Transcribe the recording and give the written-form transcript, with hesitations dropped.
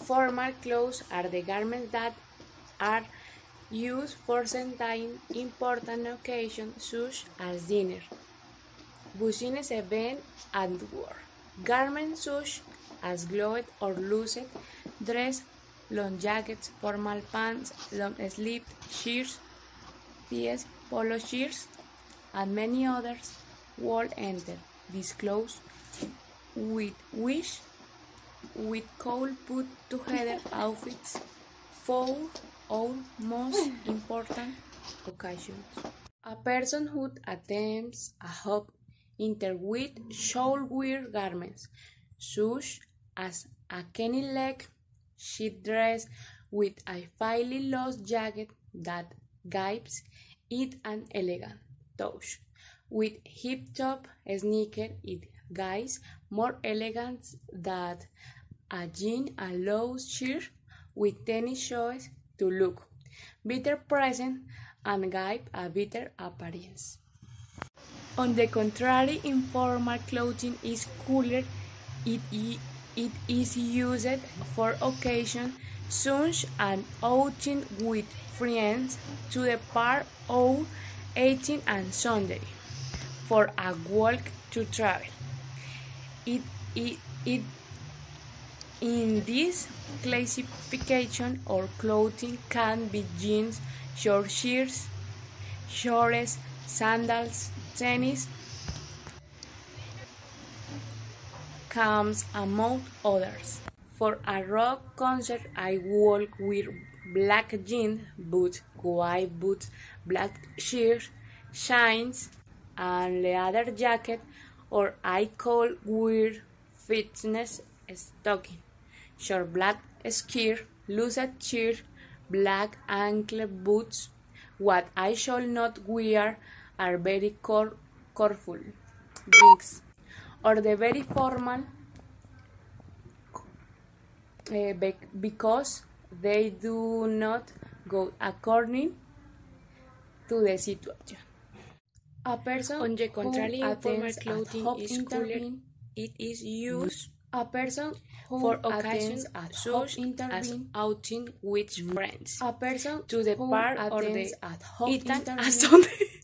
Formal clothes are the garments that are used for certain important occasions such as dinner, business events, and work. Garments such as clothed or loose dress, long jackets, formal pants, long-sleeved shirts, tees, polo shirts, and many others will enter these clothes with which we could put together outfits for our most important occasions. A person who attends a hop interwith should wear garments such as a kenny leg sheath dress with a fairly loose jacket that gives it an elegant touch. With hip-top sneaker, it gives more elegance than a jean and loose shirt with tennis shoes to look better present and give a better appearance. On the contrary, informal clothing is cooler. It is used for occasions such as outing with friends, to the park, or eating on Sunday, for a walk, to travel. It in this classification, or clothing can be jeans, short shirts, shorts, sandals, tennis, comes among others. For a rock concert, I would wear black jeans, boots, white boots, black shirt, shines, and leather jacket, or I could wear fitness stocking, short black skirt, loose shirt, black ankle boots. What I shall not wear are very colorful drinks, or the very formal, because they do not go according to the situation. A person, on the contrary, informal clothing is cooler. It is used a person for occasions such as outing with friends, a person to the park or the eating a Sunday.